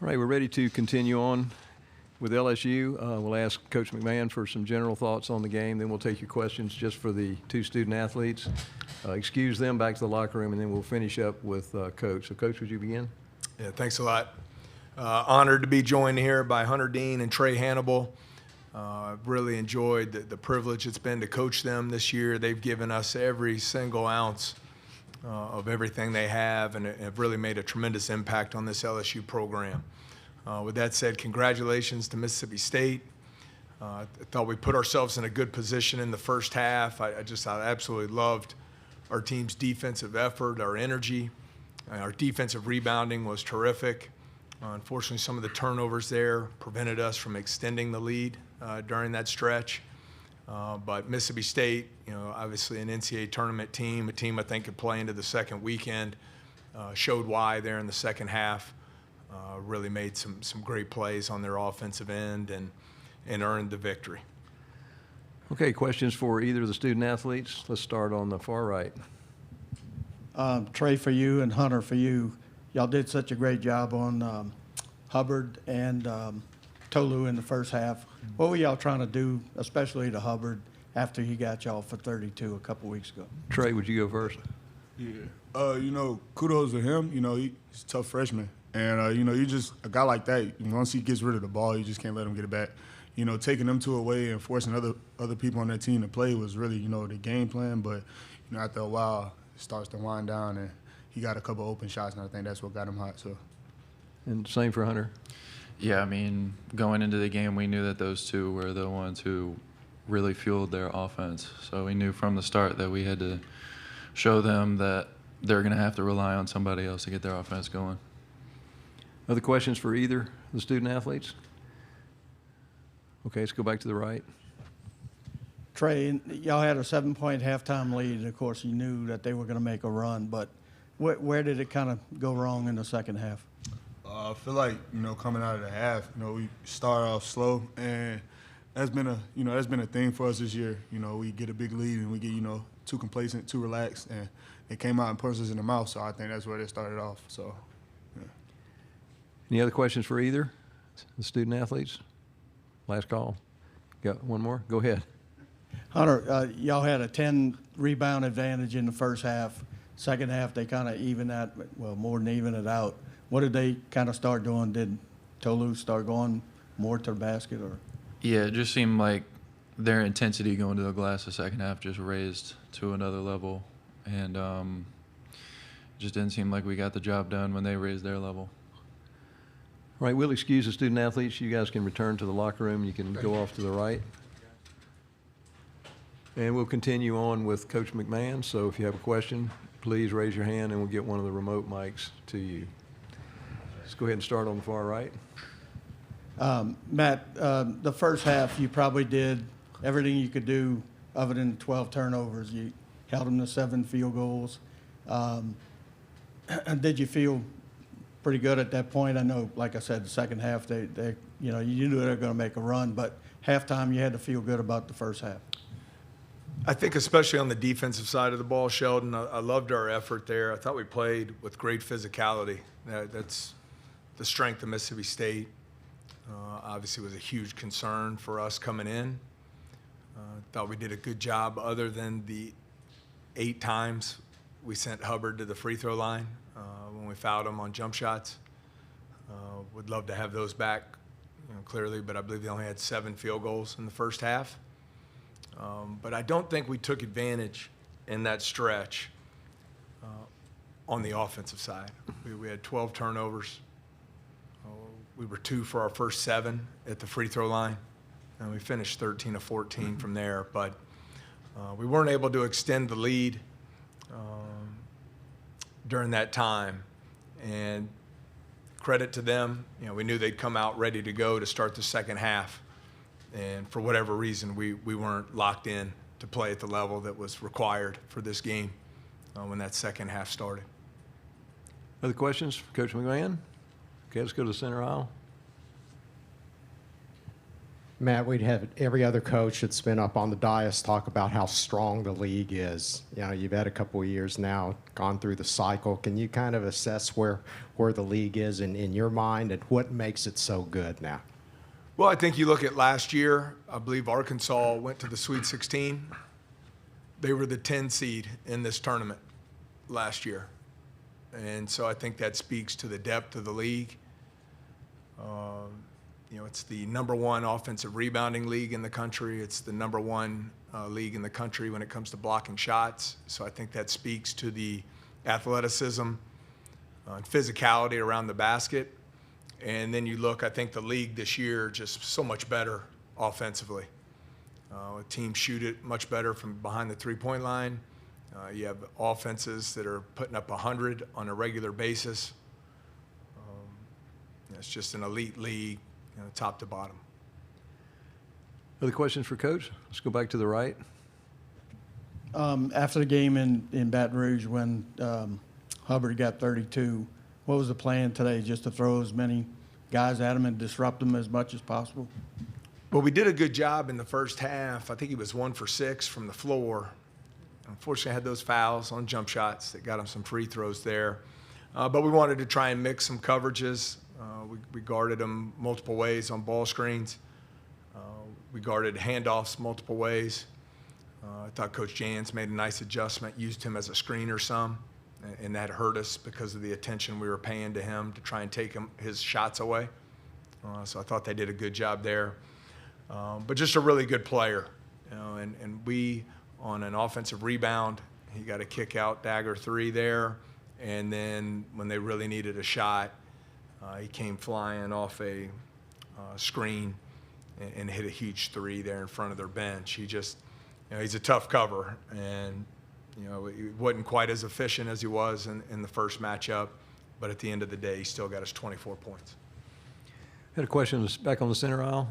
All right, we're ready to continue on with LSU. We'll ask Coach McMahon for some general thoughts on the game. Then we'll take your questions just for the two student athletes. Excuse them back to the locker room, and then we'll finish up with Coach. So, Coach, would you begin? Yeah, thanks a lot. Honored to be joined here by Hunter Dean and Trae Hannibal. I've really enjoyed the privilege it's been to coach them this year. They've given us every single ounce of everything they have, and have really made a tremendous impact on this LSU program. With that said, congratulations to Mississippi State. I thought we put ourselves in a good position in the first half. I absolutely loved our team's defensive effort, our energy. Our defensive rebounding was terrific. Unfortunately, some of the turnovers there prevented us from extending the lead during that stretch. But Mississippi State, obviously an NCAA tournament team, a team I think could play into the second weekend, showed why there in the second half. Really made some great plays on their offensive end and earned the victory. Okay, questions for either of the student athletes? Let's start on the far right. Trae, for you, and Hunter, for you. Y'all did such a great job on Hubbard and Tolu in the first half. What were y'all trying to do, especially to Hubbard, after he got y'all for 32 a couple weeks ago? Trae, would you go first? Yeah. Kudos to him. He's a tough freshman. And, you just – a guy like that, once he gets rid of the ball, you just can't let him get it back. Taking them two away and forcing other people on that team to play was really, the game plan. But, after a while, it starts to wind down, and he got a couple open shots, and I think that's what got him hot. So. And same for Hunter? Yeah, going into the game, we knew that those two were the ones who really fueled their offense. So we knew from the start that we had to show them that they're going to have to rely on somebody else to get their offense going. Other questions for either of the student athletes? Okay, let's go back to the right. Trae, y'all had a 7-point halftime lead, and, of course, you knew that they were going to make a run. But where did it kind of go wrong in the second half? I feel like, coming out of the half, we started off slow, and that's been a thing for us this year. We get a big lead and we get, too complacent, too relaxed, and it came out and punched us in the mouth. So I think that's where they started off. So, yeah. Any other questions for either the student athletes? Last call. Got one more? Go ahead. Hunter, y'all had a 10-rebound advantage in the first half. Second half, they kind of more than even it out. What did they kind of start doing? Did Tolu start going more to the basket? Or? Yeah, it just seemed like their intensity going to the glass the second half just raised to another level. And it just didn't seem like we got the job done when they raised their level. All right, we'll excuse the student athletes. You guys can return to the locker room. You can go off to the right. And we'll continue on with Coach McMahon. So if you have a question, please raise your hand and we'll get one of the remote mics to you. Let's go ahead and start on the far right. Matt, the first half you probably did everything you could do other than 12 turnovers. You held them to 7 field goals. Did you feel pretty good at that point? I know, like I said, the second half, you knew they were going to make a run, but halftime you had to feel good about the first half. I think especially on the defensive side of the ball, Sheldon, I loved our effort there. I thought we played with great physicality. That's the strength of Mississippi State. Obviously, was a huge concern for us coming in. Thought we did a good job other than the 8 times we sent Hubbard to the free throw line when we fouled him on jump shots. Would love to have those back, clearly, but I believe they only had 7 field goals in the first half. But I don't think we took advantage in that stretch on the offensive side. We had 12 turnovers. We were 2 for our first 7 at the free throw line, and we finished 13 of 14 from there. But we weren't able to extend the lead during that time. And credit to them, we knew they'd come out ready to go to start the second half. And for whatever reason, we weren't locked in to play at the level that was required for this game when that second half started. Other questions for Coach McMahon? Okay, let's go to the center aisle. Matt, we'd have every other coach that's been up on the dais talk about how strong the league is. You know, you've had a couple of years now, gone through the cycle. Can you kind of assess where the league is in your mind and what makes it so good now? Well, I think you look at last year, I believe Arkansas went to the Sweet 16. They were the 10 seed in this tournament last year. And so I think that speaks to the depth of the league. You know, it's the #1 offensive rebounding league in the country. It's the #1 league in the country when it comes to blocking shots. So I think that speaks to the athleticism and physicality around the basket. And then you look, I think the league this year just so much better offensively. Teams shoot it much better from behind the three-point line. You have offenses that are putting up 100 on a regular basis. It's just an elite league, you know, top to bottom. Other questions for Coach? Let's go back to the right. After the game in Baton Rouge when Hubbard got 32, what was the plan today? Just to throw as many guys at him and disrupt them as much as possible? Well, we did a good job in the first half. I think he was 1 for 6 from the floor. Unfortunately, I had those fouls on jump shots that got him some free throws there. But we wanted to try and mix some coverages. We guarded him multiple ways on ball screens. We guarded handoffs multiple ways. I thought Coach Jans made a nice adjustment, used him as a screener some, and that hurt us because of the attention we were paying to him to try and take his shots away. So I thought they did a good job there. But just a really good player, you know, and we, on an offensive rebound, he got a kick out dagger 3 there, and then when they really needed a shot, he came flying off a screen and hit a huge 3 there in front of their bench. He just, you know, he's a tough cover, and you know, he wasn't quite as efficient as he was in the first matchup, but at the end of the day, he still got us 24 points. Had a question back on the center aisle.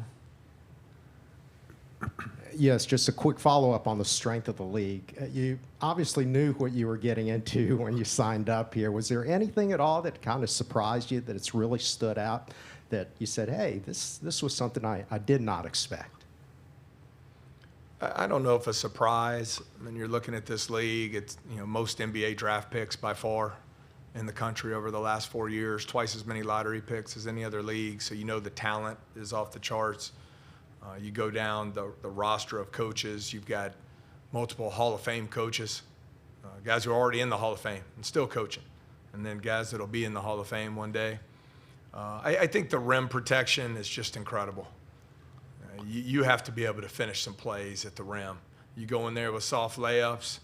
Yes, just a quick follow-up on the strength of the league. You obviously knew what you were getting into when you signed up here. Was there anything at all that kind of surprised you, that it's really stood out, that you said, hey, this was something I did not expect? I don't know if a surprise. I mean, you're looking at this league, it's, you know, most NBA draft picks by far in the country over the last 4 years, twice as many lottery picks as any other league, so you know the talent is off the charts. You go down the roster of coaches, you've got multiple Hall of Fame coaches, guys who are already in the Hall of Fame and still coaching, and then guys that'll be in the Hall of Fame one day. I think the rim protection is just incredible. You have to be able to finish some plays at the rim. You go in there with soft layups,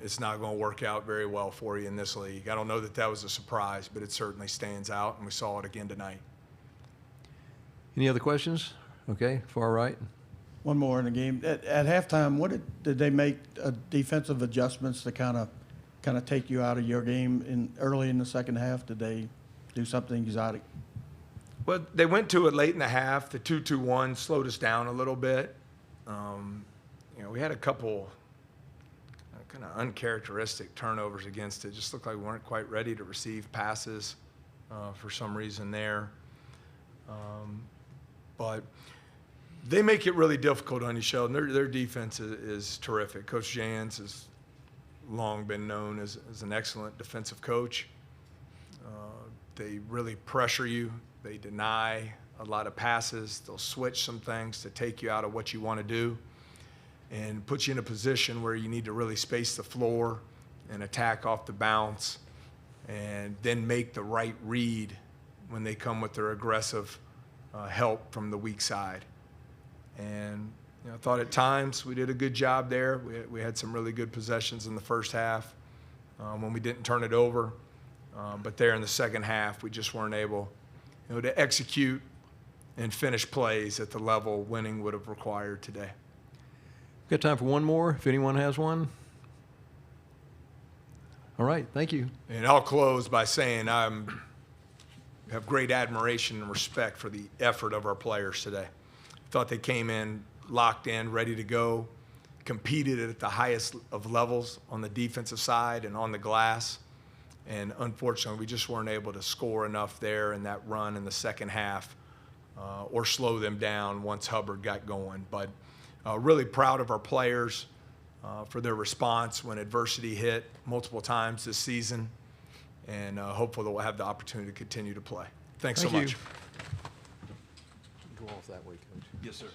it's not going to work out very well for you in this league. I don't know that that was a surprise, but it certainly stands out, and we saw it again tonight. Any other questions? Okay, far right. One more in the game. At halftime, what did they make defensive adjustments to kind of take you out of your game early in the second half? Did they do something exotic? Well, they went to it late in the half. The 2-2-1 slowed us down a little bit. You know, we had a couple kind of uncharacteristic turnovers against it. Just looked like we weren't quite ready to receive passes for some reason there. But they make it really difficult on you, Sheldon. Their defense is terrific. Coach Jans has long been known as an excellent defensive coach. They really pressure you. They deny a lot of passes. They'll switch some things to take you out of what you want to do and put you in a position where you need to really space the floor and attack off the bounce and then make the right read when they come with their aggressive help from the weak side. And you know, I thought at times we did a good job there. We had some really good possessions in the first half when we didn't turn it over. But there in the second half, we just weren't able, you know, to execute and finish plays at the level winning would have required today. Got time for one more, if anyone has one. All right, thank you. And I'll close by saying I have great admiration and respect for the effort of our players today. Thought they came in locked in, ready to go, competed at the highest of levels on the defensive side and on the glass. And unfortunately, we just weren't able to score enough there in that run in the second half or slow them down once Hubbard got going. But really proud of our players for their response when adversity hit multiple times this season, and hopeful that we'll have the opportunity to continue to play. Thanks so Thank much. you. Go off that way, Coach. Yes, sir.